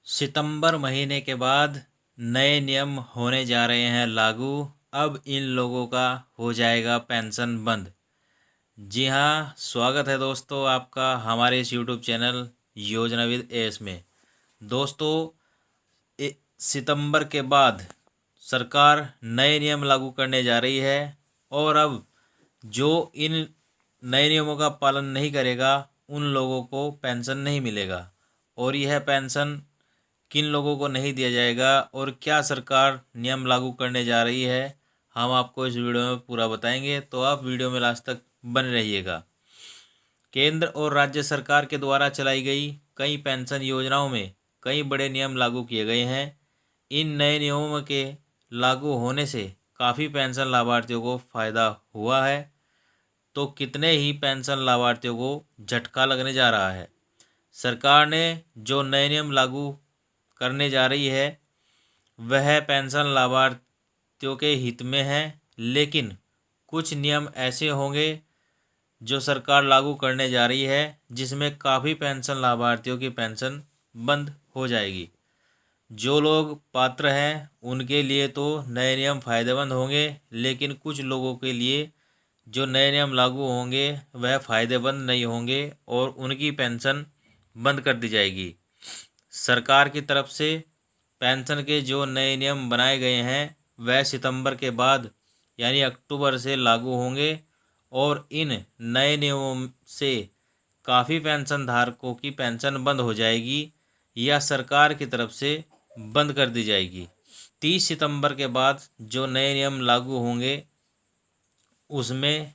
सितंबर महीने के बाद नए नियम होने जा रहे हैं लागू। अब इन लोगों का हो जाएगा पेंशन बंद। जी हाँ, स्वागत है दोस्तों आपका हमारे इस यूट्यूब चैनल योजनाविद एस में। दोस्तों, सितंबर के बाद सरकार नए नियम लागू करने जा रही है और अब जो इन नए नियमों का पालन नहीं करेगा उन लोगों को पेंशन नहीं मिलेगा। और यह पेंशन किन लोगों को नहीं दिया जाएगा और क्या सरकार नियम लागू करने जा रही है, हम आपको इस वीडियो में पूरा बताएंगे, तो आप वीडियो में लास्ट तक बने रहिएगा। केंद्र और राज्य सरकार के द्वारा चलाई गई कई पेंशन योजनाओं में कई बड़े नियम लागू किए गए हैं। इन नए नियमों के लागू होने से काफ़ी पेंशन लाभार्थियों को फ़ायदा हुआ है, तो कितने ही पेंशन लाभार्थियों को झटका लगने जा रहा है। सरकार ने जो नए नियम लागू करने जा रही है वह पेंशन लाभार्थियों के हित में है, लेकिन कुछ नियम ऐसे होंगे जो सरकार लागू करने जा रही है जिसमें काफ़ी पेंशन लाभार्थियों की पेंशन बंद हो जाएगी। जो लोग पात्र हैं उनके लिए तो नए नियम फ़ायदेमंद होंगे, लेकिन कुछ लोगों के लिए जो नए नियम लागू होंगे वह फ़ायदेमंद नहीं होंगे और उनकी पेंशन बंद कर दी जाएगी। सरकार की तरफ से पेंशन के जो नए नियम बनाए गए हैं वह सितंबर के बाद यानी अक्टूबर से लागू होंगे और इन नए नियमों से काफ़ी पेंशन धारकों की पेंशन बंद हो जाएगी या सरकार की तरफ से बंद कर दी जाएगी। 30 सितंबर के बाद जो नए नियम लागू होंगे उसमें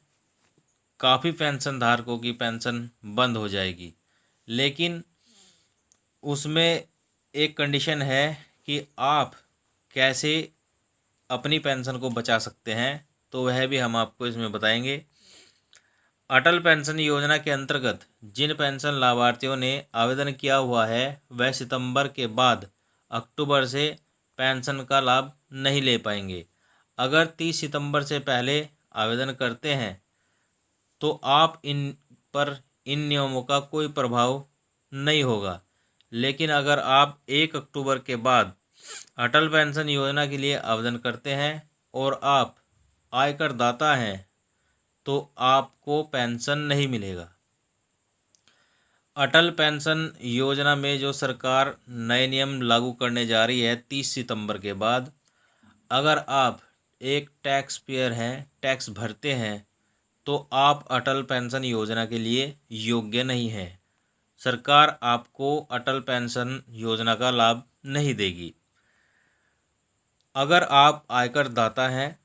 काफ़ी पेंशन धारकों की पेंशन बंद हो जाएगी, लेकिन उसमें एक कंडीशन है कि आप कैसे अपनी पेंशन को बचा सकते हैं, तो वह भी हम आपको इसमें बताएंगे। अटल पेंशन योजना के अंतर्गत जिन पेंशन लाभार्थियों ने आवेदन किया हुआ है वह सितंबर के बाद अक्टूबर से पेंशन का लाभ नहीं ले पाएंगे। अगर 30 सितंबर से पहले आवेदन करते हैं तो आप इन नियमों का कोई प्रभाव नहीं होगा, लेकिन अगर आप 1 अक्टूबर के बाद अटल पेंशन योजना के लिए आवेदन करते हैं और आप आयकर दाता हैं तो आपको पेंशन नहीं मिलेगा। अटल पेंशन योजना में जो सरकार नए नियम लागू करने जा रही है 30 सितंबर के बाद, अगर आप एक टैक्स पेयर हैं, टैक्स भरते हैं, तो आप अटल पेंशन योजना के लिए योग्य नहीं हैं। सरकार आपको अटल पेंशन योजना का लाभ नहीं देगी। अगर आप आयकर दाता हैं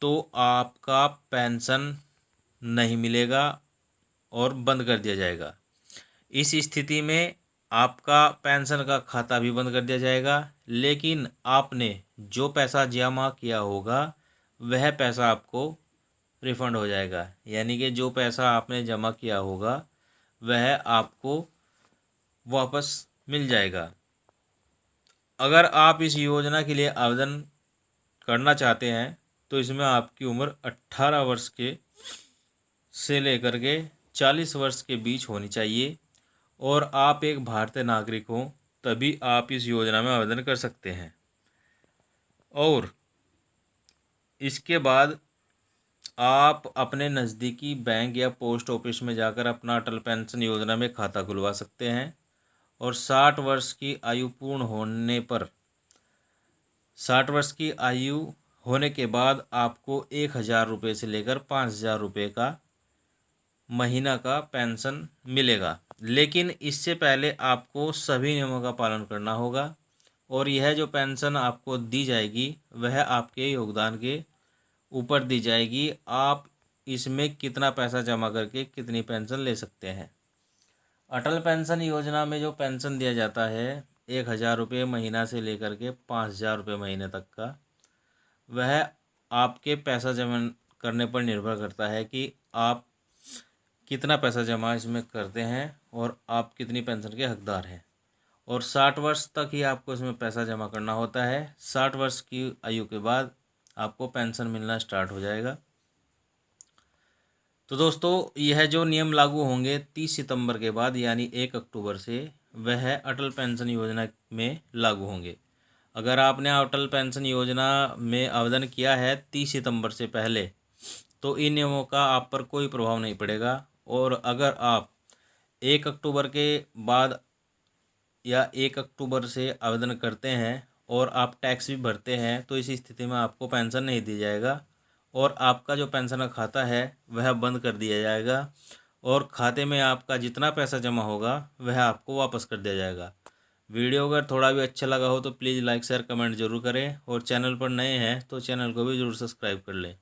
तो आपका पेंशन नहीं मिलेगा और बंद कर दिया जाएगा। इस स्थिति में आपका पेंशन का खाता भी बंद कर दिया जाएगा, लेकिन आपने जो पैसा जमा किया होगा वह पैसा आपको रिफ़ंड हो जाएगा। यानी कि जो पैसा आपने जमा किया होगा वह आपको वापस मिल जाएगा। अगर आप इस योजना के लिए आवेदन करना चाहते हैं तो इसमें आपकी उम्र 18 वर्ष के से लेकर के 40 वर्ष के बीच होनी चाहिए और आप एक भारतीय नागरिक हों, तभी आप इस योजना में आवेदन कर सकते हैं। और इसके बाद आप अपने नज़दीकी बैंक या पोस्ट ऑफिस में जाकर अपना अटल पेंशन योजना में खाता खुलवा सकते हैं और 60 वर्ष की आयु पूर्ण होने पर 60 वर्ष की आयु होने के बाद आपको 1,000 रुपये से लेकर 5,000 रुपये का महीना का पेंशन मिलेगा, लेकिन इससे पहले आपको सभी नियमों का पालन करना होगा और यह जो पेंशन आपको दी जाएगी वह आपके योगदान के ऊपर दी जाएगी। आप इसमें कितना पैसा जमा करके कितनी पेंशन ले सकते हैं। अटल पेंशन योजना में जो पेंशन दिया जाता है 1,000 रुपये महीना से लेकर के 5,000 रुपये महीने तक का, वह आपके पैसा जमा करने पर निर्भर करता है कि आप कितना पैसा जमा इसमें करते हैं और आप कितनी पेंशन के हकदार हैं। और 60 वर्ष तक ही आपको इसमें पैसा जमा करना होता है। 60 वर्ष की आयु के बाद आपको पेंशन मिलना स्टार्ट हो जाएगा। तो दोस्तों, यह जो नियम लागू होंगे 30 सितंबर के बाद यानी 1 अक्टूबर से, वह अटल पेंशन योजना में लागू होंगे। अगर आपने अटल पेंशन योजना में आवेदन किया है 30 सितंबर से पहले, तो इन नियमों का आप पर कोई प्रभाव नहीं पड़ेगा। और अगर आप 1 अक्टूबर के बाद या 1 अक्टूबर से आवेदन करते हैं और आप टैक्स भी भरते हैं, तो इस स्थिति में आपको पेंशन नहीं दी जाएगा और आपका जो पेंशन का खाता है वह बंद कर दिया जाएगा और खाते में आपका जितना पैसा जमा होगा वह आपको वापस कर दिया जाएगा। वीडियो अगर थोड़ा भी अच्छा लगा हो तो प्लीज़ लाइक शेयर कमेंट जरूर करें और चैनल पर नए हैं तो चैनल को भी ज़रूर सब्सक्राइब कर लें।